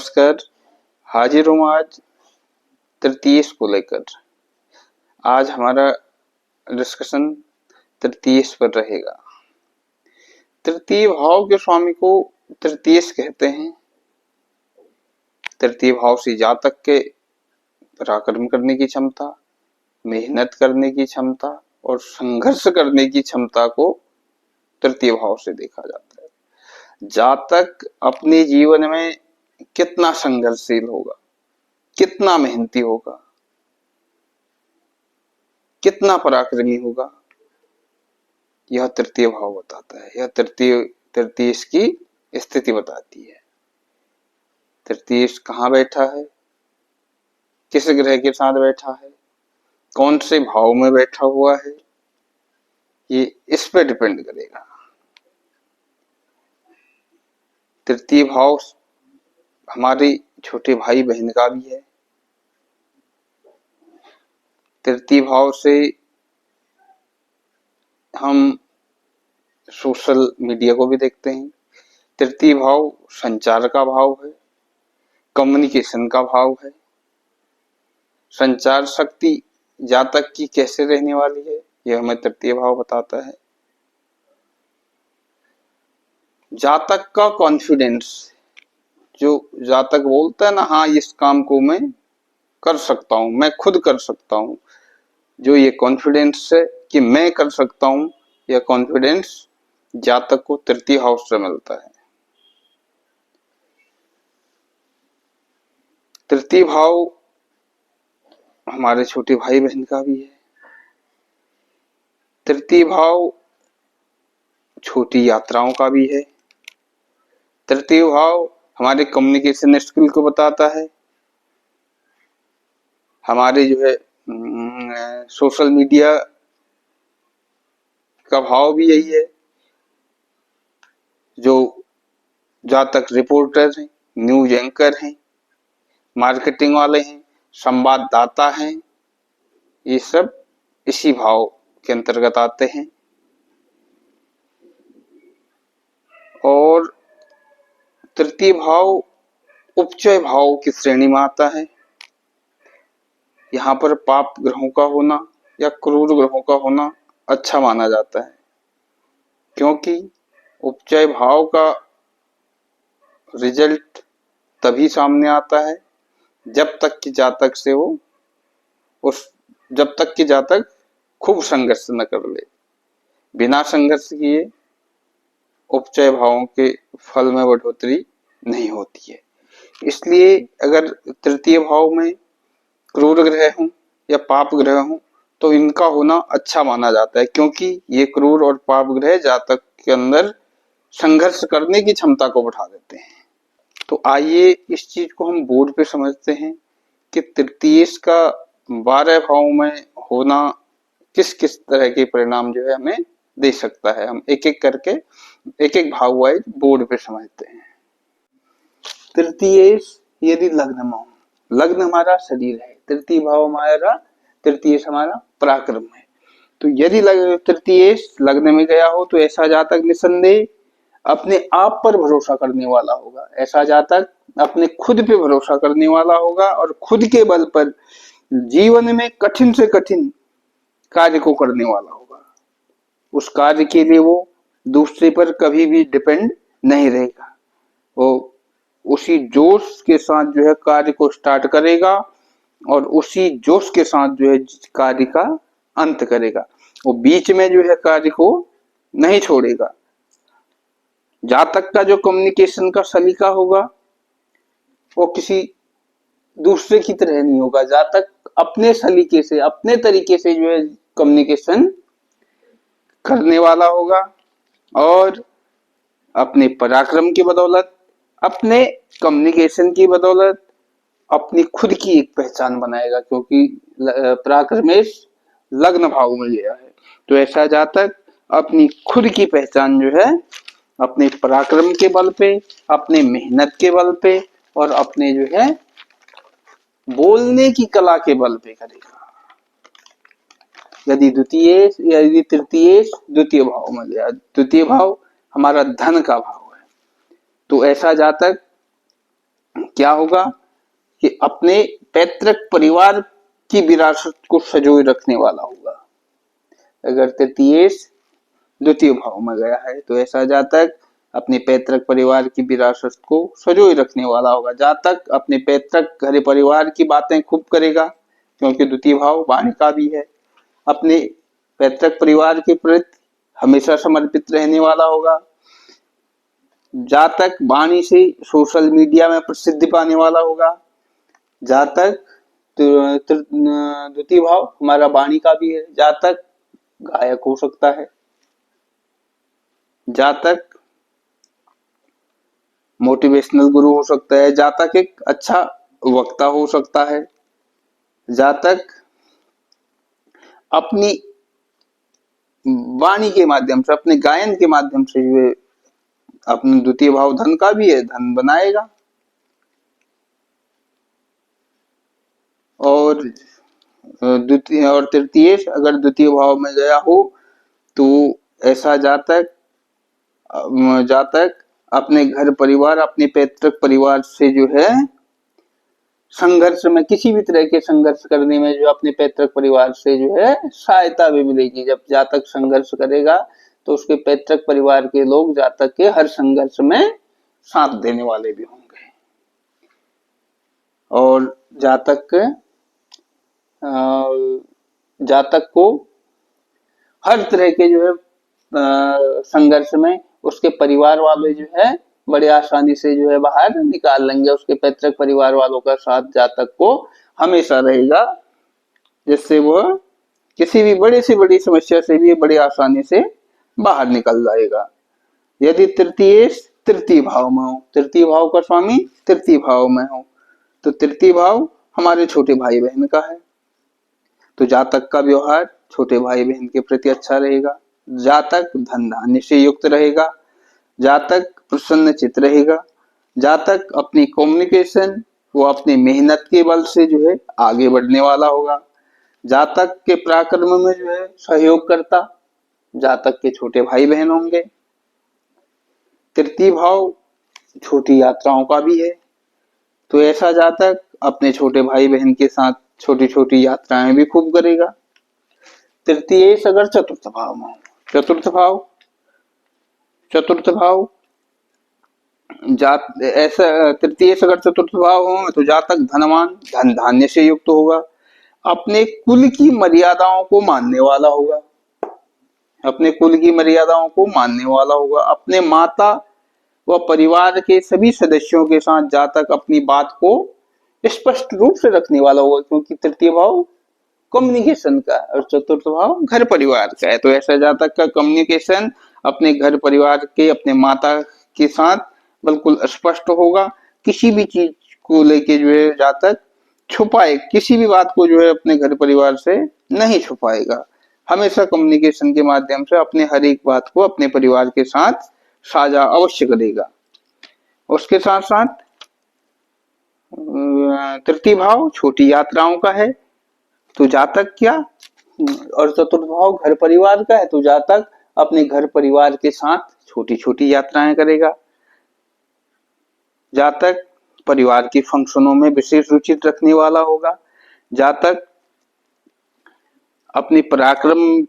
नमस्कार। हाजिर हूँ आज तृतीयेश को लेकर। आज हमारा डिस्कशन तृतीयेश पर रहेगा। तृतीय भाव के स्वामी को तृतीयेश कहते हैं। तृतीय भाव से जातक के पराक्रम करने की क्षमता, मेहनत करने की क्षमता और संघर्ष करने की क्षमता को तृतीय भाव से देखा जाता है। जातक अपने जीवन में कितना संघर्षशील होगा, कितना मेहनती होगा, कितना पराक्रमी होगा, यह तृतीय भाव बताता है। यह तृतीयेश की स्थिति बताती है। तृतीयेश कहाँ बैठा है, किस ग्रह के साथ बैठा है, कौन से भाव में बैठा हुआ है, ये इस पे डिपेंड करेगा। तृतीय भाव हमारे छोटे भाई बहन का भी है। तृतीय भाव से हम सोशल मीडिया को भी देखते हैं। तृतीय भाव संचार का भाव है, कम्युनिकेशन का भाव है। संचार शक्ति जातक की कैसे रहने वाली है, यह हमें तृतीय भाव बताता है। जातक का कॉन्फिडेंस, जो जातक बोलता है ना, हाँ इस काम को मैं कर सकता हूं, मैं खुद कर सकता हूं, जो ये कॉन्फिडेंस है कि मैं कर सकता हूं, यह कॉन्फिडेंस जातक को तृतीय हाउस से मिलता है। तृतीय भाव हमारे छोटे भाई बहन का भी है। तृतीय भाव छोटी यात्राओं का भी है। तृतीय भाव हमारे कम्युनिकेशन स्किल को बताता है। हमारे जो है सोशल मीडिया का भाव भी यही है। जो जातक रिपोर्टर हैं, न्यूज एंकर हैं, मार्केटिंग वाले हैं, संवाददाता हैं, ये सब इसी भाव के अंतर्गत आते हैं। और तृतीय भाव उपचय भाव की श्रेणी में आता है। यहाँ पर पाप ग्रहों का होना या क्रूर ग्रहों का होना अच्छा माना जाता है, क्योंकि उपचय भाव का रिजल्ट तभी सामने आता है जब तक कि जातक खूब संघर्ष न कर ले। बिना संघर्ष किए उपचय भावों के फल में बढ़ोतरी नहीं होती है। इसलिए अगर तृतीय भाव में क्रूर ग्रह हों या पाप ग्रह हों तो इनका होना अच्छा माना जाता है, क्योंकि ये क्रूर और पाप ग्रह जातक के अंदर संघर्ष करने की क्षमता को बढ़ा देते हैं। तो आइए इस चीज को हम बोर्ड पे समझते हैं कि तृतीयेश का 12 भाव में होना किस किस तरह के परिणाम जो है हमें दे सकता है। हम एक एक करके एक एक भाव वाइज बोर्ड पे समझते हैं। तृतीयेश यदि लग्न में हो, लग्न हमारा शरीर है, तृतीय भाव हमारा, तृतीयेश हमारा पराक्रम है। तो यदि तृतीयेश लग्न में गया हो तो ऐसा जातक निसंदेह अपने आप पर भरोसा करने वाला होगा। ऐसा जातक अपने खुद पे भरोसा करने वाला होगा और खुद के बल पर जीवन में कठिन से कठिन कार्य को करने वाला होगा। उस कार्य के लिए वो दूसरे पर कभी भी डिपेंड नहीं रहेगा। वो उसी जोश के साथ जो है कार्य को स्टार्ट करेगा और उसी जोश के साथ जो है कार्य का अंत करेगा। वो बीच में जो है कार्य को नहीं छोड़ेगा। जातक का जो कम्युनिकेशन का सलीका होगा वो किसी दूसरे की तरह नहीं होगा। जातक अपने सलीके से, अपने तरीके से जो है कम्युनिकेशन करने वाला होगा और अपने पराक्रम की बदौलत, अपने कम्युनिकेशन की बदौलत अपनी खुद की एक पहचान बनाएगा, क्योंकि पराक्रमेश लग्न भाव में गया है। तो ऐसा जातक अपनी खुद की पहचान जो है अपने पराक्रम के बल पे, अपने मेहनत के बल पे और अपने जो है बोलने की कला के बल पे करेगा। यदि तृतीयेश द्वितीय भाव में गया, द्वितीय भाव हमारा धन का भाव है, तो ऐसा जातक क्या होगा कि अपने पैतृक परिवार की विरासत को संजोए रखने वाला होगा। अगर तृतीयेश द्वितीय भाव में गया है तो ऐसा जातक अपने पैतृक परिवार की विरासत को संजोए रखने वाला होगा। जातक अपने पैतृक घर परिवार की बातें खूब करेगा, क्योंकि द्वितीय भाव वाणी का भी है। अपने पैतृक परिवार के प्रति हमेशा समर्पित रहने वाला होगा। जातक वाणी से सोशल मीडिया में प्रसिद्धि पाने वाला होगा। जातक द्वितीय भाव हमारा वाणी का भी है। जातक गायक हो सकता है। जातक मोटिवेशनल गुरु हो सकता है। जातक एक अच्छा वक्ता हो सकता है। जातक अपनी वाणी के माध्यम से, अपने गायन के माध्यम से जो है अपने द्वितीय भाव धन का भी है, धन बनाएगा। और द्वितीय और तृतीय अगर द्वितीय भाव में गया हो तो ऐसा जातक अपने घर परिवार, अपने पैतृक परिवार से जो है संघर्ष में, किसी भी तरह के संघर्ष करने में जो अपने पैतृक परिवार से जो है सहायता भी मिलेगी। जब जातक संघर्ष करेगा तो उसके पैतृक परिवार के लोग जातक के हर संघर्ष में साथ देने वाले भी होंगे। और जातक को हर तरह के जो है संघर्ष में उसके परिवार वाले जो है बड़े आसानी से जो है बाहर निकाल लेंगे। उसके पैतृक परिवार वालों का साथ जातक को हमेशा रहेगा, जिससे वह किसी भी बड़ी से बड़ी समस्या से भी बड़ी आसानी से बाहर निकल जाएगा। यदि तृतीय भाव में हो, तृतीय भाव का स्वामी तृतीय भाव में हो, तो तृतीय भाव हमारे छोटे भाई बहन का है, तो जातक का व्यवहार छोटे भाई बहन के प्रति अच्छा रहेगा। जातक धन धान्य से युक्त रहेगा। जातक प्रसन्न चित्त रहेगा। जातक अपनी कम्युनिकेशन वो अपनी मेहनत के बल से जो है आगे बढ़ने वाला होगा। जातक के पराक्रम में जो है सहयोग करता जातक के छोटे भाई बहन होंगे। तृतीय भाव छोटी यात्राओं का भी है, तो ऐसा जातक अपने छोटे भाई बहन के साथ छोटी छोटी यात्राएं भी खूब करेगा। तृतीय अगर चतुर्थ भाव में, चतुर्थ भाव ऐसा तृतीय अगर चतुर्थ भाव हो तो जातक धनवान, धन धान्य से युक्त होगा। अपने कुल की मर्यादाओं को मानने वाला होगा। अपने कुल की मर्यादाओं को मानने वाला होगा। अपने माता व परिवार के सभी सदस्यों के साथ जातक अपनी बात को स्पष्ट रूप से रखने वाला होगा, क्योंकि तृतीय भाव कम्युनिकेशन का और चतुर्थ भाव घर परिवार का है। तो ऐसा जातक का कम्युनिकेशन अपने घर परिवार के, अपने माता के साथ बिल्कुल स्पष्ट होगा। किसी भी चीज को लेके जो है जातक छुपाए, किसी भी बात को जो है अपने घर परिवार से नहीं छुपाएगा। हमेशा कम्युनिकेशन के माध्यम से अपने हर एक बात को अपने परिवार के साथ साझा अवश्य करेगा। उसके साथ साथ तृतीय भाव छोटी यात्राओं का है, तो जातक क्या, और चतुर्थ भाव घर परिवार का है, तो जातक अपने घर परिवार के साथ छोटी छोटी यात्राएं करेगा। जातक परिवार के फंक्शनों में विशेष रुचि रखने वाला होगा। जातक अपने पराक्रम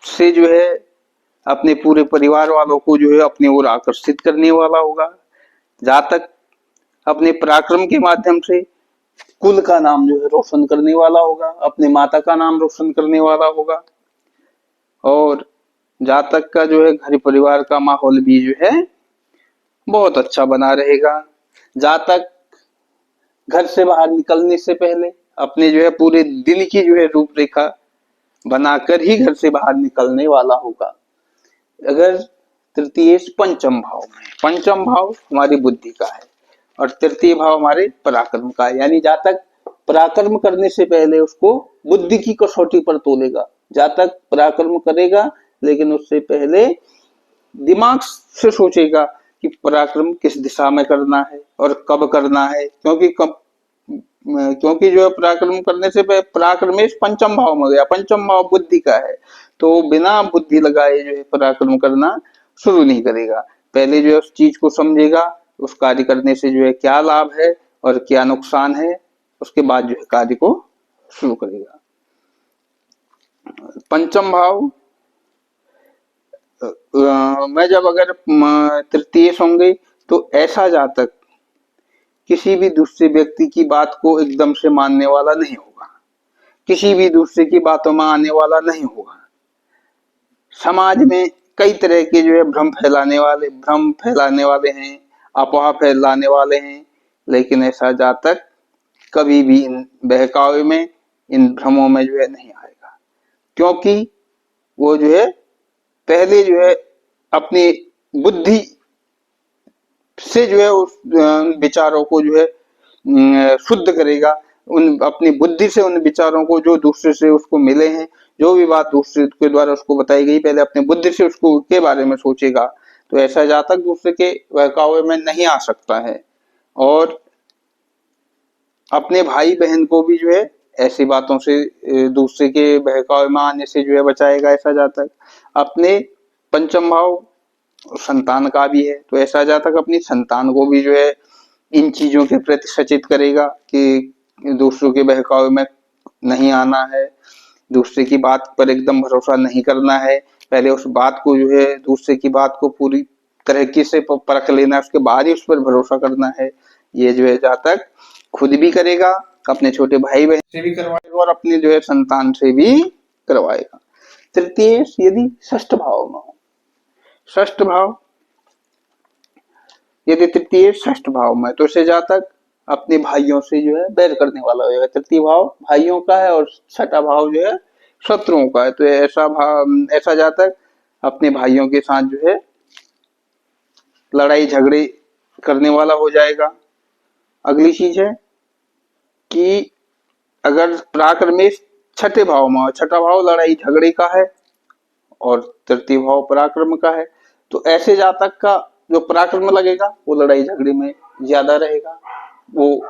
से जो है अपने पूरे परिवार वालों को जो है अपनी ओर आकर्षित करने वाला होगा। जातक अपने पराक्रम के माध्यम से कुल का नाम जो है रोशन करने वाला होगा, अपने माता का नाम रोशन करने वाला होगा। और जातक का जो है घर परिवार का माहौल भी जो है बहुत अच्छा बना रहेगा। जातक घर से बाहर निकलने से पहले अपने जो है पूरे दिन की जो है रूपरेखा बनाकर ही घर से बाहर निकलने वाला होगा। अगर तृतीय पंचम भाव में, पंचम भाव हमारी बुद्धि का है और तृतीय भाव हमारे पराक्रम का है, यानी जातक पराक्रम करने से पहले उसको बुद्धि की कसौटी पर तोलेगा। जातक पराक्रम करेगा लेकिन उससे पहले दिमाग से सोचेगा कि पराक्रम किस दिशा में करना है और कब करना है, क्योंकि जो है पराक्रम करने से पराक्रमेश पंचम भाव में गया, पंचम भाव बुद्धि का है, तो बिना बुद्धि लगाए जो है पराक्रम करना शुरू नहीं करेगा। पहले जो है उस चीज को समझेगा, उस कार्य करने से जो है क्या लाभ है और क्या नुकसान है, उसके बाद जो है कार्य को शुरू करेगा। पंचम भाव में जब अगर तृतीय होंगे तो ऐसा जातक किसी भी दूसरे व्यक्ति की बात को एकदम से मानने वाला नहीं होगा, किसी भी दूसरे की बातों में आने वाला नहीं होगा। समाज में कई तरह के जो है भ्रम फैलाने वाले हैं, अफवाह फैलाने वाले हैं, लेकिन ऐसा जातक कभी भी इन बहकावे में, इन भ्रमों में जो है नहीं आएगा, क्योंकि वो जो है पहले जो है अपनी बुद्धि से जो है उस विचारों को जो है शुद्ध करेगा, उन अपनी बुद्धि से उन विचारों को जो दूसरे से उसको मिले हैं, जो भी बात दूसरे के द्वारा उसको बताई गई, पहले अपनी बुद्धि से उसको के बारे में सोचेगा। तो ऐसा जातक दूसरे के बहकावे में नहीं आ सकता है, और अपने भाई बहन को भी जो है ऐसी बातों से, दूसरे के बहकावे में आने से जो है बचाएगा ऐसा जातक। अपने पंचम भाव संतान का भी है, तो ऐसा जातक अपनी संतान को भी जो है इन चीजों के प्रति सचेत करेगा कि दूसरों के बहकावे में नहीं आना है, दूसरे की बात पर एकदम भरोसा नहीं करना है, पहले उस बात को जो है दूसरे की बात को पूरी तरीके से परख लेना, उसके बाद ही उस पर भरोसा करना है। ये जो है जातक खुद भी करेगा, अपने छोटे भाई बहन से भी करवाएगा और अपने जो है संतान से भी करवाएगा। तृतीय यदि षष्ठ भाव में हो, षष्ठ भाव यदि तृतीय षष्ठ भाव में, तो ऐसे जातक अपने भाइयों से जो है बैर करने वाला हो जाएगा। तृतीय भाव भाइयों का है और छठा भाव जो है शत्रुओं का है, तो ऐसा जातक अपने भाइयों के साथ जो है लड़ाई झगड़े करने वाला हो जाएगा। अगली चीज है कि अगर पराक्रमेश छठे भाव में, छठा भाव लड़ाई झगड़े का है और तृतीय भाव पराक्रम का है, तो ऐसे जातक का जो पराक्रम लगेगा वो लड़ाई झगड़े में ज्यादा रहेगा, वो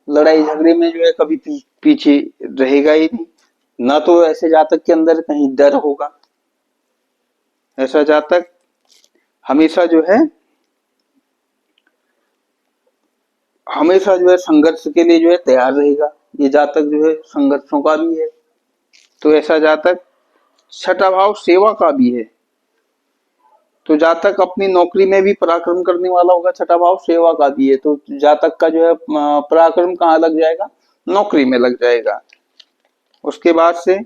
लड़ाई झगड़े में जो है कभी पीछे रहेगा ही नहीं, ना तो ऐसे जातक के अंदर कहीं डर होगा। ऐसा जातक हमेशा जो है संघर्ष के लिए जो है तैयार रहेगा। ये जातक जो है संघर्षों का भी है, तो ऐसा जातक छठा भाव सेवा का भी है, तो जातक अपनी नौकरी में भी पराक्रम करने वाला होगा। छठा भाव सेवा का भी है, तो जातक का जो है पराक्रम कहाँ लग जाएगा, नौकरी में लग जाएगा। उसके बाद से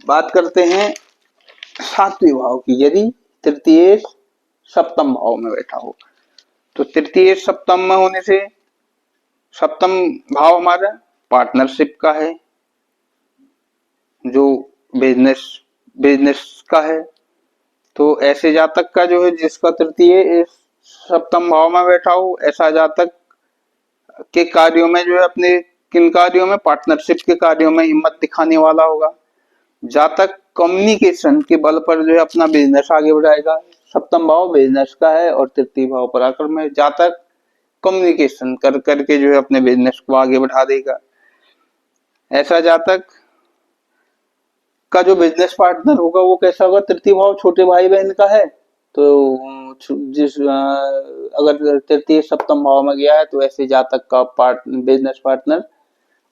बात करते हैं सातवें भाव की। यदि तृतीय सप्तम भाव में बैठा हो, तो तृतीय सप्तम में होने से, सप्तम भाव हमारा पार्टनरशिप का है, जो बिजनेस का है, तो ऐसे जातक का जो है जिसका तृतीय सप्तम भाव में बैठा हो, ऐसा जातक के कार्यों में जो है अपने किन कार्यों में, पार्टनरशिप के कार्यों में हिम्मत दिखाने वाला होगा। जातक कम्युनिकेशन के बल पर जो है अपना बिजनेस आगे बढ़ाएगा। सप्तम भाव बिजनेस का है और तृतीय भाव पराक्रम है। जातक कम्युनिकेशन कर करके जो है अपने बिजनेस को आगे बढ़ा देगा। ऐसा जातक का जो बिजनेस पार्टनर होगा वो कैसा होगा, तृतीय भाव छोटे भाई बहन का है, तो अगर तृतीय सप्तम भाव में गया है तो ऐसे जातक का बिजनेस पार्टनर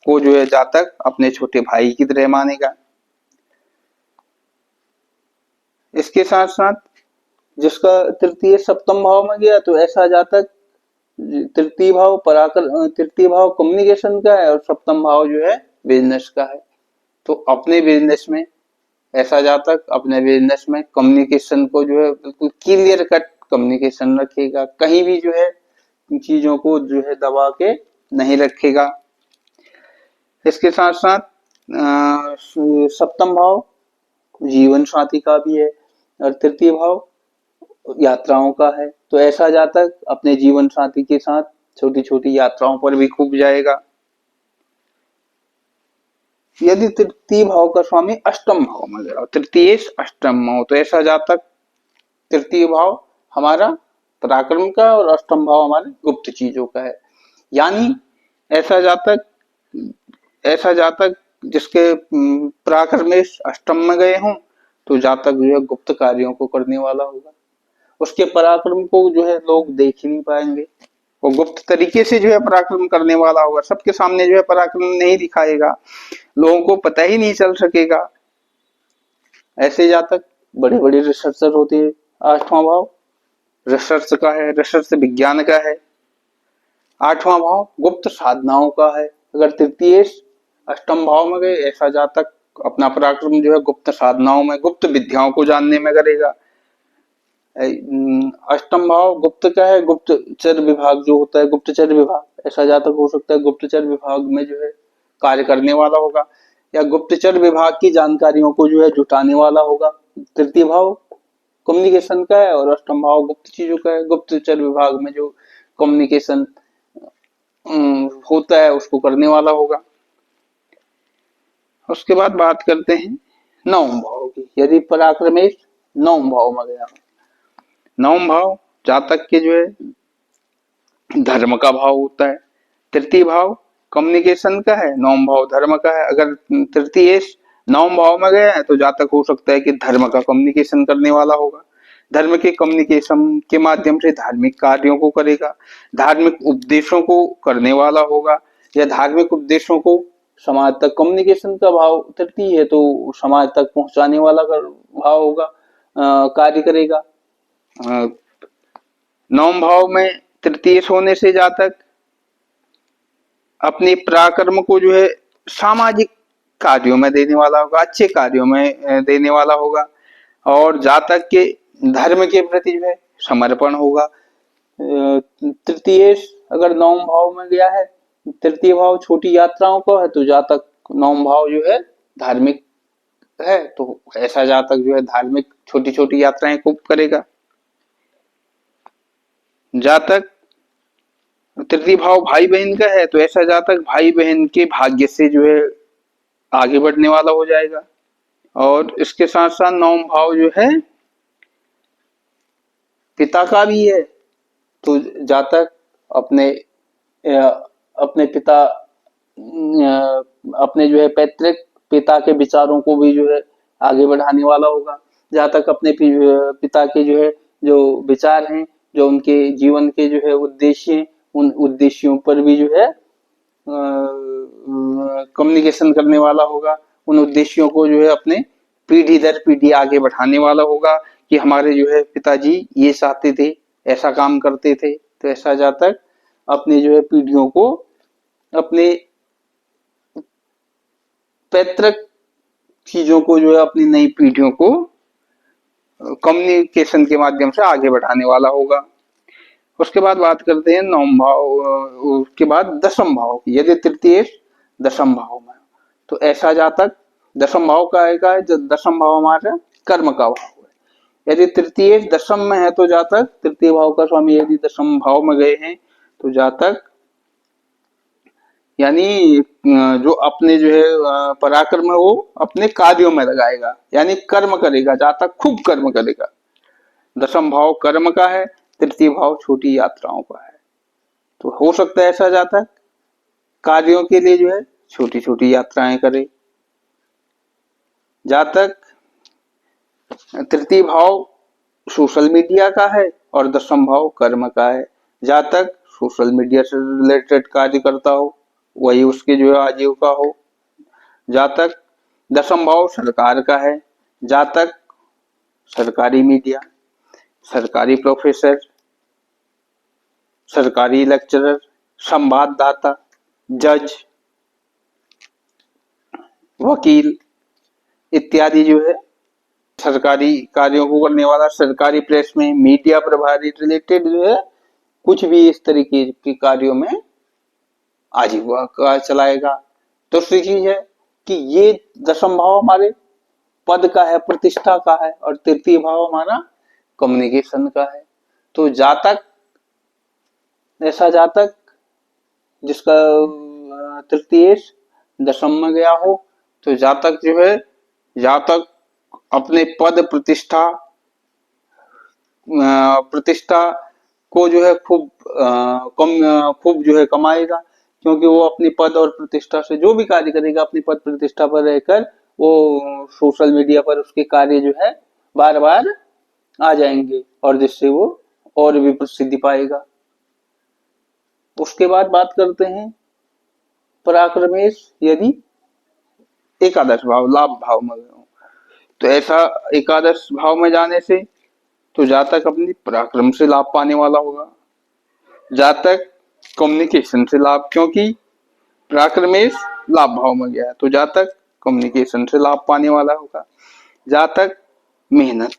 को जो है जातक अपने छोटे भाई की तरह मानेगा। इसके साथ साथ जिसका तृतीय सप्तम भाव में गया, तो ऐसा जातक तृतीय भाव कम्युनिकेशन का है और सप्तम भाव जो है बिजनेस का है, तो अपने बिजनेस में ऐसा जातक अपने बिजनेस में कम्युनिकेशन को जो है बिल्कुल क्लियर कट कम्युनिकेशन रखेगा, कहीं भी जो है चीजों को जो है दबा के नहीं रखेगा। इसके साथ साथ सप्तम भाव जीवन साथी का भी है और तृतीय भाव यात्राओं का है, तो ऐसा जातक अपने जीवन साथी के साथ छोटी छोटी यात्राओं पर भी खूब जाएगा। यदि तृतीय भाव का स्वामी अष्टम भाव में गया, तृतीय अष्टम भाव, तो ऐसा जातक तृतीय भाव हमारा पराक्रम का और अष्टम भाव हमारे गुप्त चीजों का है। यानी ऐसा जातक जिसके पराक्रमेश अष्टम में गए हों, तो जातक जो है गुप्त कार्यों को करने वाला होगा। उसके पराक्रम को जो है लोग देख ही नहीं पाएंगे। वो गुप्त तरीके से जो है पराक्रम करने वाला होगा, सबके सामने जो है पराक्रम नहीं दिखाएगा, लोगों को पता ही नहीं चल सकेगा। ऐसे जातक बड़े बड़े रिसर्चर होते हैं। आठवां भाव रिसर्च का है, रिसर्च विज्ञान का है। आठवां भाव गुप्त साधनाओं का है। अगर तृतीय अष्टम भाव में गए, ऐसा जातक अपना पराक्रम जो है गुप्त साधनाओं में, गुप्त विद्याओं को जानने में करेगा। अष्टम भाव गुप्त का है, गुप्तचर विभाग जो होता है, गुप्तचर विभाग, ऐसा जातक हो सकता है गुप्तचर विभाग में जो है कार्य करने वाला होगा, या गुप्तचर विभाग की जानकारियों को जो है जुटाने वाला होगा। तृतीय भाव कम्युनिकेशन का है और अष्टम भाव गुप्त चीजों का है। गुप्तचर विभाग में जो कम्युनिकेशन होता है उसको करने वाला होगा। उसके बाद बात करते हैं नवम भाव की। यदि पराक्रमेश नवम भाव में गया, नवम भाव जातक के जो है धर्म का भाव होता है। तृतीय भाव कम्युनिकेशन का है, नवम भाव धर्म का है। अगर तृतीय नवम भाव में गया है तो जातक हो सकता है कि धर्म का कम्युनिकेशन करने वाला होगा। धर्म के कम्युनिकेशन के माध्यम से धार्मिक कार्यों को करेगा, धार्मिक उपदेशों को करने वाला होगा, या धार्मिक उपदेशों को समाज तक, कम्युनिकेशन का भाव तृतीय है तो समाज तक पहुंचाने वाला भाव होगा, कार्य करेगा। नवम भाव में तृतीय होने से जातक अपने पराक्रम को जो है सामाजिक कार्यों में देने वाला होगा, अच्छे कार्यों में देने वाला होगा, और जातक के धर्म के प्रति जो है समर्पण होगा। तृतीय अगर नवम भाव में गया है, तृतीय भाव छोटी यात्राओं का है तो जातक नवम भाव जो है धार्मिक है, तो ऐसा जातक जो है धार्मिक छोटी छोटी यात्राएं खूब करेगा। जातक तृतीय भाव भाई बहन का है तो ऐसा जातक भाई बहन के भाग्य से जो है आगे बढ़ने वाला हो जाएगा। और इसके साथ साथ नवम भाव जो है पिता का भी है, तो जातक अपने अपने पिता अपने जो है पैतृक पिता के विचारों को भी जो है आगे बढ़ाने वाला होगा। जातक अपने पिता के जो है जो विचार हैं, जो उनके जीवन के जो है उद्देश्य हैं, उन उद्देश्यों पर भी जो है कम्युनिकेशन करने वाला होगा। उन उद्देश्यों को जो है अपने पीढ़ी दर पीढ़ी आगे बढ़ाने वाला होगा कि हमारे जो है पिताजी ये चाहते थे, ऐसा काम करते थे। तो ऐसा जातक अपने जो है पीढ़ियों को, अपने पैतृक चीजों को जो है अपनी नई पीढ़ियों को कम्युनिकेशन के माध्यम से आगे बढ़ाने वाला होगा। उसके बाद बात करते हैं नवम भाव, उसके बाद दसम भाव की। यदि तृतीय दसम भाव में, तो ऐसा जातक दसम भाव का आएगा, दसम भाव हमारा कर्म का भाव है। यदि तृतीय दसम में है तो जातक, तृतीय भाव का स्वामी यदि दसम भाव में गए हैं तो जातक यानी जो अपने जो है पराक्रम है वो अपने कार्यों में लगाएगा, यानी कर्म करेगा, जातक खूब कर्म करेगा। दसम भाव कर्म का है, तृतीय भाव छोटी यात्राओं का है, तो हो सकता है ऐसा जातक कार्यों के लिए जो है छोटी छोटी यात्राएं करे। जातक तृतीय भाव सोशल मीडिया का है और दसम भाव कर्म का है। जातक सोशल मीडिया से रिलेटेड कार्य करता हो, वही उसके जो है आजीविका हो। जातक दसम भाव सरकार का है। जातक सरकारी मीडिया, सरकारी प्रोफेसर, सरकारी लेक्चरर, संवाददाता, जज, वकील इत्यादि जो है सरकारी कार्यों को करने वाला, सरकारी प्रेस में मीडिया प्रभारी रिलेटेड जो है कुछ भी इस तरीके के कार्यों में आजीविका चलाएगा। दूसरी चीज है कि ये दसम भाव हमारे पद का है, प्रतिष्ठा का है, और तृतीय भाव हमारा कम्युनिकेशन का है। तो जातक, ऐसा जातक जिसका तृतीय दशम में गया हो, तो जातक जो है, जातक अपने पद प्रतिष्ठा को जो है खूब जो है कमाएगा, क्योंकि वो अपनी पद और प्रतिष्ठा से जो भी कार्य करेगा अपनी पद प्रतिष्ठा पर रहकर, वो सोशल मीडिया पर उसके कार्य जो है बार बार आ जाएंगे और जिससे वो और भी प्रसिद्धि पाएगा। उसके बाद बात करते हैं पराक्रमेश यदि एकादश भाव लाभ भाव में हो। तो ऐसा एकादश भाव में जाने से तो जातक अपनी पराक्रम से लाभ पाने वाला होगा, जातक कम्युनिकेशन से लाभ, क्योंकि पराक्रमेश लाभ भाव में गया तो जातक कम्युनिकेशन से लाभ पाने वाला होगा, जातक मेहनत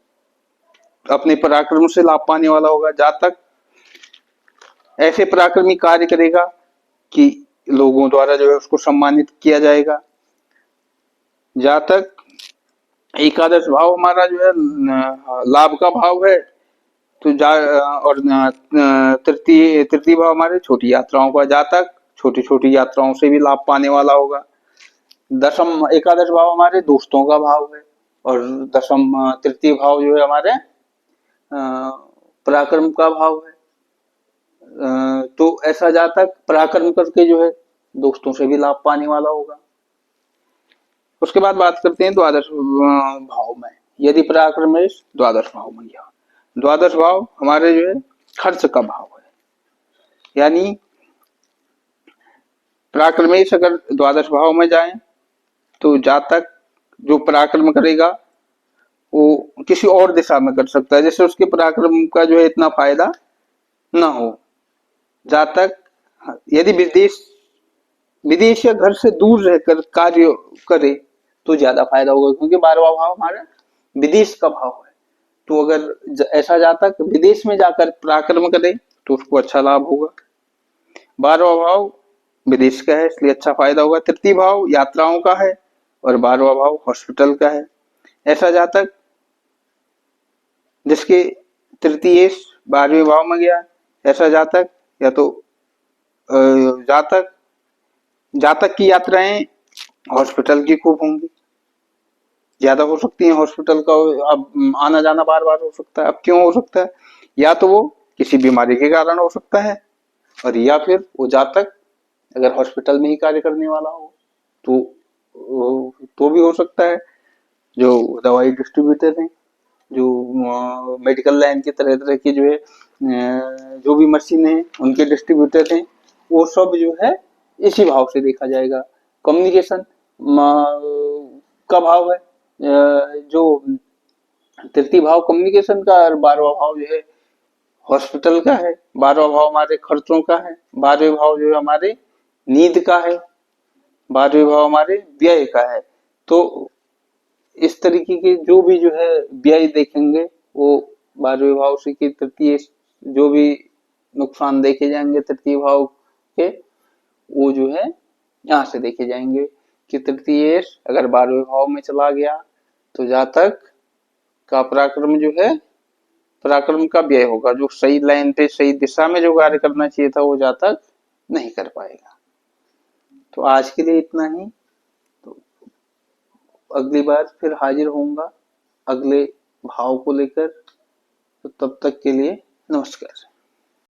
अपने पराक्रम से लाभ पाने वाला होगा, जातक ऐसे पराक्रमी कार्य करेगा कि लोगों द्वारा जो है उसको सम्मानित किया जाएगा। जातक एकादश भाव हमारा जो है लाभ का भाव है, तो और तृतीय तृतीय भाव हमारे छोटी यात्राओं का, जातक छोटी छोटी यात्राओं से भी लाभ पाने वाला होगा। दशम एकादश भाव हमारे दोस्तों का भाव है और दशम तृतीय भाव जो है हमारे पराक्रम का भाव है। तो ऐसा जातक पराक्रम करके जो है दोस्तों से भी लाभ पाने वाला होगा। उसके बाद बात करते हैं द्वादश भाव में यदि पराक्रमेश द्वादश भाव में गया। द्वादश भाव हमारे जो है खर्च का भाव है, यानी पराक्रमेश अगर द्वादश भाव में जाए तो जातक जो पराक्रम करेगा वो किसी और दिशा में कर सकता है, जैसे उसके पराक्रम का जो है इतना फायदा ना हो। जातक यदि विदेश या घर से दूर रहकर कार्य करे तो ज्यादा फायदा होगा, क्योंकि 12वां भाव हमारा विदेश का भाव है। तो अगर ऐसा जातक विदेश में जाकर पराक्रम करे तो उसको अच्छा लाभ होगा। 12वां भाव विदेश का है इसलिए अच्छा फायदा होगा। तृतीय भाव यात्राओं का है और 12वां भाव हॉस्पिटल का है। ऐसा जातक जिसके तृतीय 12वें भाव में गया, ऐसा जातक या तो जातक की यात्राएं हॉस्पिटल की खूब होंगी, ज्यादा हो सकती है। हॉस्पिटल का अब आना जाना बार बार हो सकता है। अब क्यों हो सकता है? या तो वो किसी बीमारी के कारण हो सकता है, और या फिर वो जातक अगर हॉस्पिटल में ही कार्य करने वाला हो तो भी हो सकता है। जो दवाई डिस्ट्रीब्यूटर हैं, जो मेडिकल लाइन की तरह तरह की जो है जो भी मशीन है उनके डिस्ट्रीब्यूटर हैं, वो सब जो है इसी भाव से देखा जाएगा। कम्युनिकेशन का भाव है जो तृतीय भाव कम्युनिकेशन का, और 12वां भाव जो है हॉस्पिटल का है। 12वां भाव हमारे खर्चों का है, 12वें भाव जो है हमारे नींद का है, 12वें भाव हमारे व्यय का है। तो इस तरीके के जो भी जो है व्यय देखेंगे वो 12वें भाव से की तृतीय जो भी नुकसान देखे जाएंगे तृतीय भाव के, वो जो है यहाँ से देखे जाएंगे कि तृतीय अगर 12वें भाव में चला गया तो जातक का पराक्रम जो है पराक्रम का व्यय होगा, जो सही लाइन पे सही दिशा में जो कार्य करना चाहिए था वो जातक नहीं कर पाएगा। तो आज के लिए इतना ही। तो अगली बार फिर हाजिर होऊंगा अगले भाव को लेकर। तो तब तक के लिए नमस्कार।